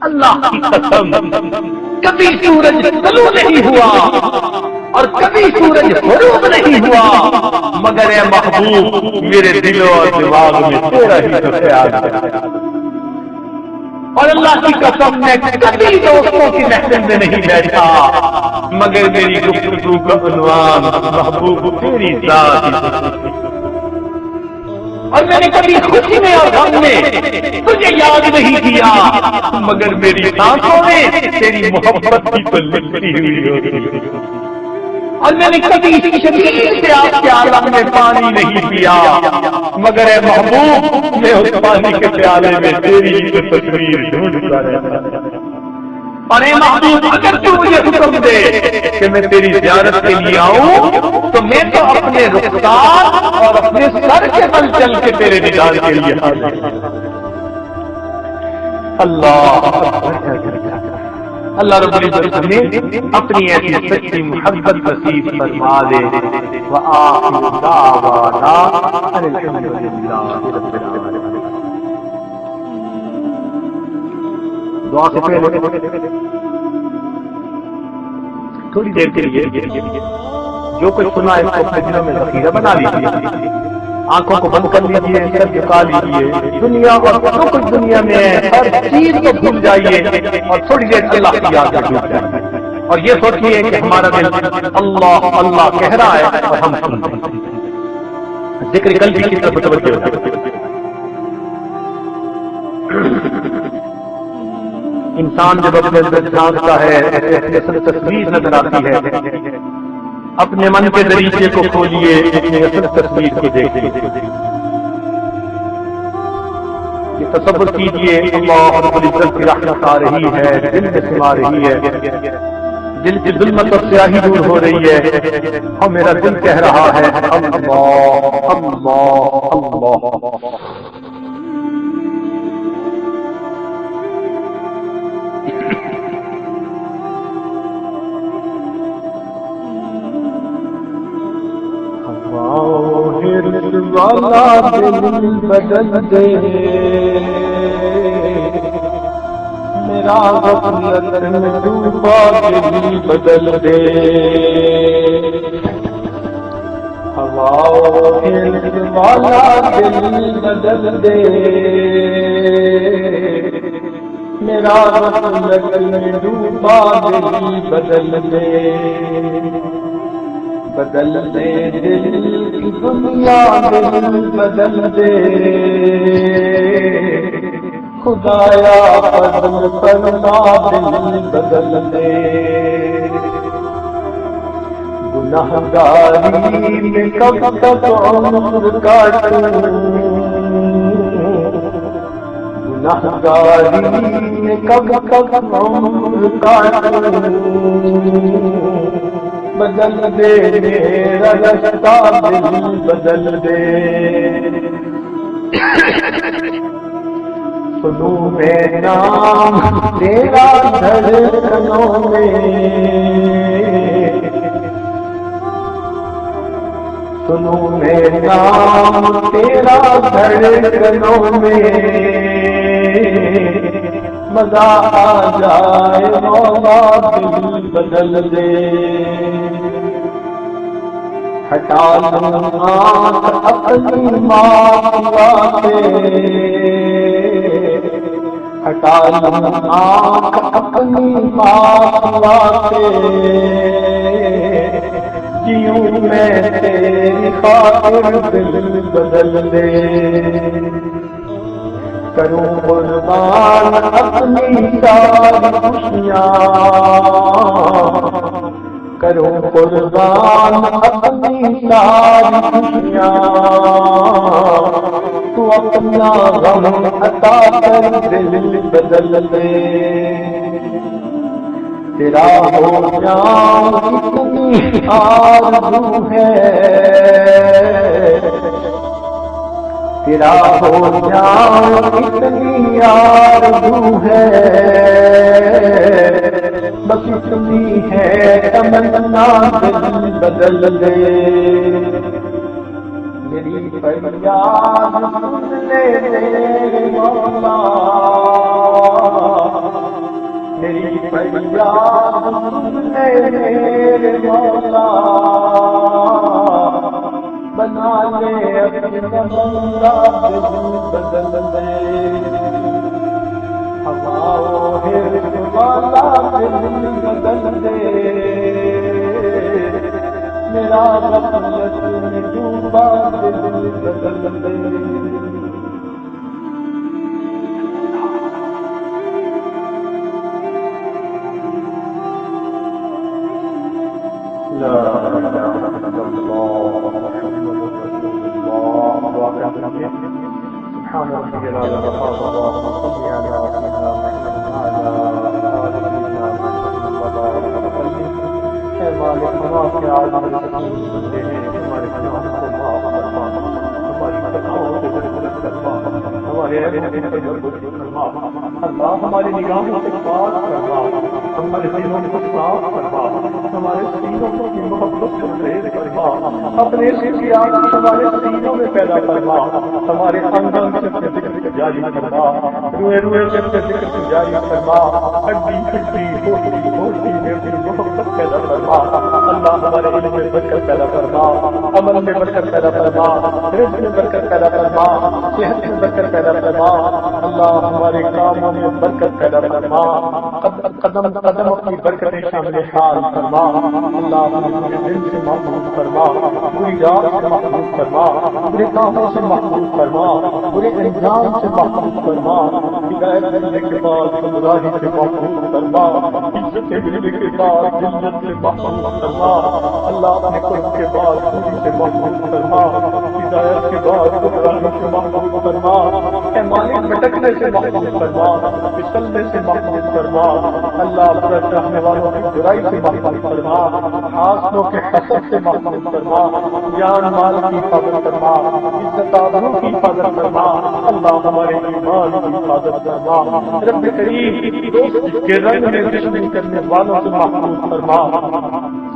اللہ کی قسم کبھی سورج طلوع نہیں ہوا اور کبھی سورج غروب نہیں ہوا مگر اے محبوب میرے دل اور دماغ میں تیرا ہی تو خیال ہے۔ اور اللہ کی قسم میں کبھی دوستوں کی محفل میں نہیں بیٹھا مگر میری گفتگو کا عنوان محبوب تیری ذات ہی۔ اور میں نے کبھی خوشی میں اور غم میں تجھے یاد نہیں کیا مگر میری آنکھوں میں تیری محبت کی تو لکھی ہوئی ہوتی۔ اور میں نے کبھی شدید سے آپ کے عالم میں پانی نہیں پیا مگر اے محبوب میں اس پانی کے پیالے میں تیری ہی تو تصویر ڈھونڈتا رہتا۔ اور اے محبوب اگر تو مجھے حکم دے کہ میں تیری زیارت کے لیے آؤں تو میں تو اپنے رخسار اور اپنے سر کے بل چل کے تیرے دیدار کے لیے حاضر ہوں۔ اللہ رب العزت ہمیں اپنی ایسی سچی محبت نصیب فرما دے۔ وآخر دعوانا ان الحمد للہ رب العالمین۔ دعا سے پہلے تھوڑی دیر کے لیے جو کچھ سنا ہے اس کو اپنے دلوں میں ذخیرہ بنا لیجیے، آنکھوں کو بند کر لیجیے، سر جھکا لیجیے، دنیا اور جو کچھ دنیا میں ہے ہر چیز کو بھول جائیے اور تھوڑی دیر کے اللہ کی یاد میں ڈوب جائیے اور یہ سوچیے کہ ہمارا دل اللہ اللہ کہہ رہا ہے اور ہم سن رہے ہیں۔ ذکر قلبی کی طرف متوجہ ہو۔ انسان جب اپنے اندر جھانکتا ہے اپنی اصل تصویر نظر آتی ہے۔ اپنے من کے دریچے کو کھولیے، اپنی اصل تصویر کو دیکھیے، یہ تصور کیجیے اللہ رب العزت کی رحمت آ رہی ہے، دل میں سما رہی ہے، دل کی ظلمت اور سیاہی دور ہو رہی ہے اور میرا دل کہہ رہا ہے اللہ اللہ اللہ۔ والا دل بدل دے میرا غفلت میں ڈوبا دل بدل دے، ہوا والا دل بدل دے میرا غفلت میں ڈوبا دل بدل دے، بدل دے دل کی دنیا دل بدل دے، خدایا فضل فرما دل بدل دے، گنہگاری میں کب تک عمر کاٹوں، گنہگاری میں کب تک عمر کاٹوں، بدل دے میرا رشتہ دل بدل دے، سنوں میں نام تیرا دھڑکنوں میں، سنوں میں نام تیرا دھڑکنوں میں، مزہ آ جائے مولا دل بدل دے، ہٹا لوں آنکھ اپنی ماں سے، ہٹا لوں آنکھ اپنی ماں سے، جیوں میں تیری خاطر دل بدل دے، کروں قربان اپنی ساری خوشیاں، کروں قربان اپنی ساری خوشیاں، تو اپنا غم عطا کر دل بدل دے، تیرا ہو جاؤں اتنی آرزو ہے، تیرا ہو جاؤں اتنی آرزو ہے، بس اتنی ہے تمنا دل بدل دے، میری فریاد سن لے مولا، میرے مولا بنا لے اپنا بندہ بدل دے ہمارے والا بدل دے میرا غفلت میں ڈوبا بدل دے لا إله إلا الله محمد رسول الله سبحان ربي العلي العظيم اللهم صل على سيدنا محمد وعلى آل سيدنا محمد وبارك وسلم اے مالک مواقع عالم الحکیم بندے ہیں ہمارے گناہوں کو معاف فرما ہماری خطاؤں کو درگزر فرما ہمارے اہل دل کو درگزر فرما اللہ ہماری نگاہوں سے پاک فرما ہمارے دلوں کو صاف فرما ہمارے سینوں کی محبت سے فیض فرما اپنے سیاحت ہمارے سینوں میں پیدا فرما ہمارے اندر سے ذکر جاری فرما روئے روئے سے ذکر جاری فرما ہڈی ہڈی ہوتی ہوتی میں محبت پیدا فرما اللہ ہمارے علم میں برکت پیدا فرما عمل میں برکت پیدا فرما رزق میں برکت پیدا فرما صحت میں برکت پیدا فرما اللہ ہمارے کاموں میں برکت پیدا فرما قدم قدم اپنی برکتیں شامل حال فرما اللہ ہمیں دل سے محفوظ فرما پوری رات سے محفوظ فرما پورے کاموں سے محفوظ فرما پورے انجام سے محفوظ فرما ہدایت ملنے کے بعد گمراہی سے محفوظ فرما عزت ملنے کے بعد ذلت سے محفوظ فرما اللہ اپنے قرب کے بعد پوری سے محفوظ فرما ہدایت کے بعد گمراہی سے محفوظ فرما اے مالک بھٹکنے سے محفوظ فرما پھسلنے سے محفوظ فرما اللہ اپنے چاہنے والوں کی برائی سے محفوظ فرما حاسدوں کے حسد سے محفوظ فرما جان مال کی حفاظت فرما عزت آبرو کی حفاظت فرما اللہ ہمارے ایمان کی حفاظت فرما رب کریم دوست کے رنگ میں دشمنی کرنے والوں سے محفوظ فرما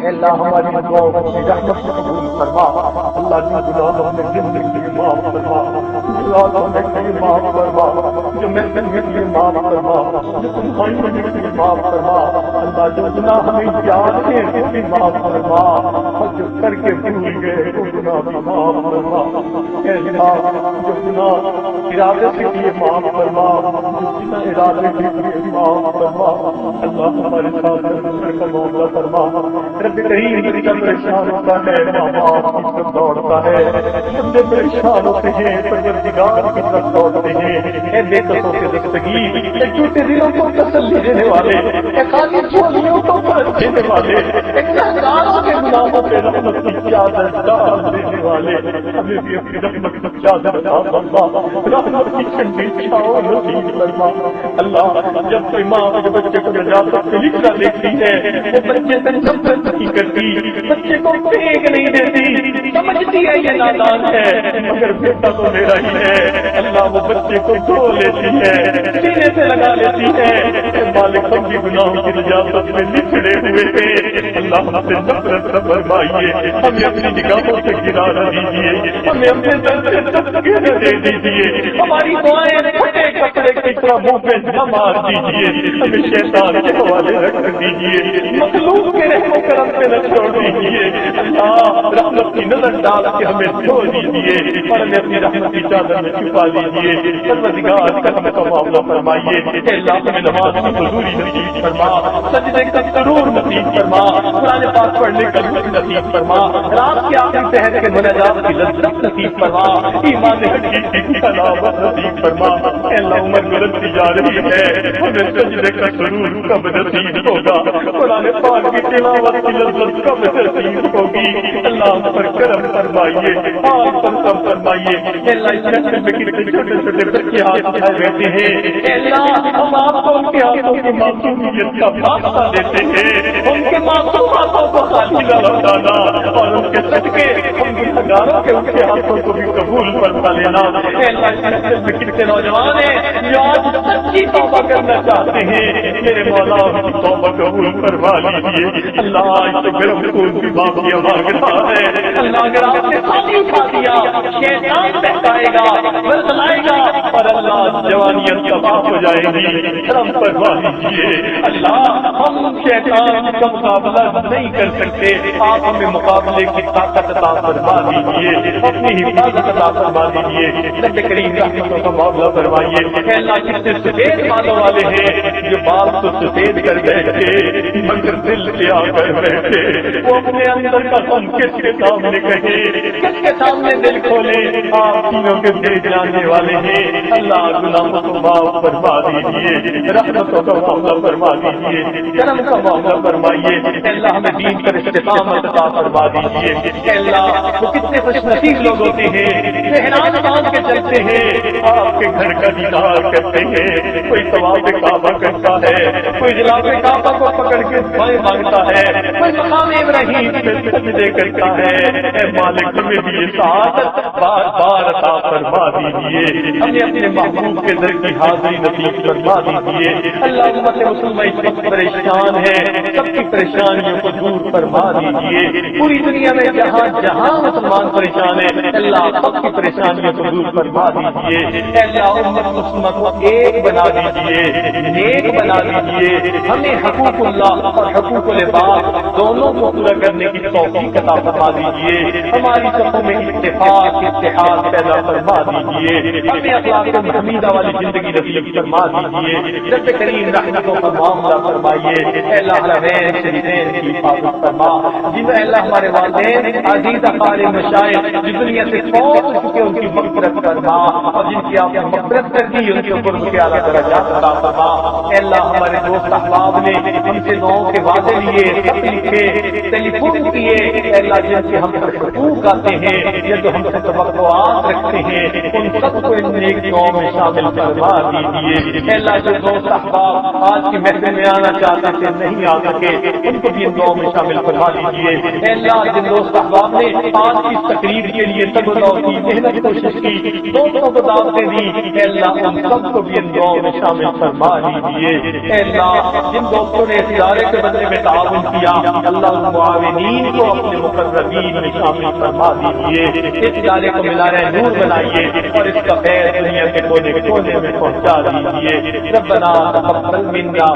اے اللہ ہماری دعاؤں کو اپنی رحمت سے قبول فرما اللہ جو گناہوں میں زندگی کے معاف فرما جو راتوں میں کہیں معاف فرما جو محفل میں کہیں معاف فرما جو تنہائی میں کہیں معاف فرما اللہ جو گناہ ہمیں یاد ہے وہ بھی معاف فرما اور جو کر کے بھول گئے وہ گناہ بھی معاف فرما اے اللہ جو گناہ ارادے سے کیے معاف فرما جو بنا ارادے سے کیے معاف فرما اللہ ہمارے ساتھ دوسرے کا معاملہ فرما رب کریم جب پریشان ہوتا ہے ماں باپ کی طرف دوڑتا ہے جب پریشان ہوتے ہیں پروردگار کی طرف دوڑتے ہیں اے بے قصوں کے دستگیر اے ٹوٹے دلوں کو تسلی دینے والے اے خالی جھولیوں کو پلٹ دینے والے اے گناہگاروں کے گناہوں پہ رحمت کی چادر ڈال دینے والے ہمیں بھی اپنی رحمت کی چادر ڈال فرما رحمت کی ٹھنڈی چھاؤں نصیب فرما اللہ جب کوئی ماں اپنے بچے کو نجاست سے لکھنا دیکھتی ہے وہ بچے سے نفرت نہیں کرتی بچے کو پھینک نہیں دیتی سمجھتی ہے یہ نادان ہے مگر بیٹا تو میرا ہی ہے اللہ وہ بچے کو دھو لیتی ہے سینے سے لگا لیتی ہے مالک ہم بھی گناہوں کی نجاست میں لکھڑے ہوئے تھے اللہ ہم سے نفرت نہ فرمائیے ہمیں اپنی نگاہوں سے گرا نہ دیجیے ہمیں اپنے دل سے تسکیہ نہ دے دیجیے ہماری دعائیں پھٹے کپڑے کی طرح منہ پہ نہ مار دیجیے ہمیں شیطان کے حوالے رکھ دیجیے مخلوق کے رحم و کرم پہ نہ چھوڑ دیجیے اللہ رحمت کی نظر ڈال کے ہمیں دھو دیجیے اور ہمیں اپنی رحمت کی چادر میں چھپا دیجیے پروردگار کا ہمیں کا معاملہ فرمائیے اللہ ہمیں نماز کی حضوری نصیب فرما سجدے کا سرور نصیب فرما قرآن پاک پڑھنے کا لطف نصیب فرما رات کے آخری پہر کے مناجات کی لذت نصیب فرما ایمان حقیقی کی حلاوت نصیب فرما اللہ عمر گزرتی جا رہی ہے ہمیں سجدے کا سرور کب نصیب ہوگا قرآن پاک کی تلاوت کی لذت کب نصیب ہوگی اللہ پر کرم فرمائیے حال پر کم فرمائیے اللہ اس محفل میں کتنے چھوٹے چھوٹے بچے ہاتھ اٹھائے بیٹھے ہیں اللہ ہم آپ کو ان کے ہاتھوں کی معصومیت کا واسطہ دیتے ہیں ان کے معصوم ہاتھوں کو خالی نہ لوٹانا اور ان کے صدقے ہم گنہگاروں کے ان کے ہاتھوں کو بھی قبول فرما لینا اللہ اس محفل میں کتنے نوجوان ہیں جو آج سچی توبہ کرنا چاہتے ہیں میرے مولا ان کی توبہ قبول فرما لیجیے اللہ آج تو گرم خون کی معافی مانگتا ہے اللہ اگر آپ نے ساتھی اٹھا دیا شیطان بہکائے گا برسلائے گا اور اللہ جوانیت تباہ ہو جائے گی کرم فرما لیجیے اللہ ہم شیطان کا مقابلہ نہیں کر سکتے آپ ہمیں مقابلے کی طاقت عطا فرما دیجیے اپنی حفاظت عطا فرما دیجیے رب کریم رحمتوں کا معاملہ فرمائیے اے اللہ کتنے سفید بالوں والے ہیں جو بال تو سفید کر بیٹھے مگر دل پہ آ کر بیٹھے وہ اپنے اندر کا غم کس کے سامنے کہے کس کے سامنے دل کھولے آپ تینوں کے دل جاننے والے ہیں اللہ غلاموں کو معاف فرما دیجیے رحمتوں کا معاملہ فرما دیجیے کرم کا معاملہ فرمائیے اللہ ہمیں دین پر استقامت عطا فرما دیجیے اللہ وہ کتنے خوش نصیب لوگ ہوتے ہیں صحران باندھ کے چلتے ہیں آپ کے گھر کا دیدار کرتے ہیں کوئی طواف کعبہ کرتا ہے کوئی جلاب کعبہ کو پکڑ کے دعائیں مانگتا ہے کوئی مقام ابراہیم پہ سجدے کرتا ہے اے مالک ہمیں بھی یہ سعادت بار بار عطا فرما دیجیے ہمیں اپنے محبوب کے در کی حاضری نصیب فرما دیجیے اللہ امت مسلمہ اس وقت پریشان ہے سب کی پریشانیوں کو دور فرما دیجیے پوری دنیا میں جہاں جہاں مسلمان پریشان ہے اللہ سب کی پریشانیوں کو دور فرما دیجیے اللہ امت مسلمہ کو ایک بنا دیجیے نیک بنا دیجیے ہمیں حقوق اللہ اور حقوق العباد دونوں کو پورا کرنے کی توفیق عطا فرما دیجیے ہماری صفوں میں اتفاق اتحاد پیدا فرما دیجیے ہمیں اخلاق محمیدہ والی زندگی نصیب فرما دیجیے رب کریم رحمتوں کا معاملہ فرمائیے اے اللہ حرمین شریفین کی حفاظت فرما جن اللہ ہمارے والدین عزیز اقارب مشائخ جو دنیا سے فوت ہو چکے ان کی مغفرت فرما اور جن کی آپ نے مغفرت کر دی ان کے اوپر کے اعلیٰ درجات عطا فرما اے اللہ ہمارے دوست احباب نے ہم سے دعاؤں کے وعدے لیے خط لکھے ٹیلی فون کیے اے اللہ جن سے ہم پر حقوق آتے ہیں یا جو ہم سے توقعات رکھتے ہیں ان سب کو ان نیک دعاؤں میں شامل فرما دیجیے اے اللہ جو دوست احباب آج کی محفل میں آنا چاہتے تھے نہیں آ سکے ان کو بھی ان دعاؤں میں شامل فرما دیجیے اے اللہ جن دوست احباب نے آج کی تقریب کے لیے تب کی محنت کوشش کی دوستوں کو دعوتیں دی اے اللہ ان سب کو بھی ان دعاؤں میں شامل فرما دیجیے اے اللہ جن دوستوں نے اس ادارے کے بدلے میں تعاون کیا اللہ ان معاونین کو اپنے مقربین میں شامل فرما دیجیے اس ادارے کو ملارہ نور بنائیے اور اس کا خیر دنیا کے کونے کونے میں پہنچا دیجیے ربنا تقبل منا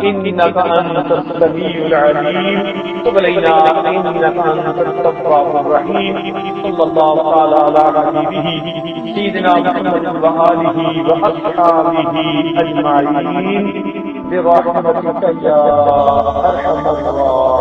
انك انت السميع العليم تب علينا انك انت التواب الرحيم صلى الله تعالى على حبيبه سيدنا محمد وآله وأصحابه أجمعين برحمتك يا أرحم الراحمين.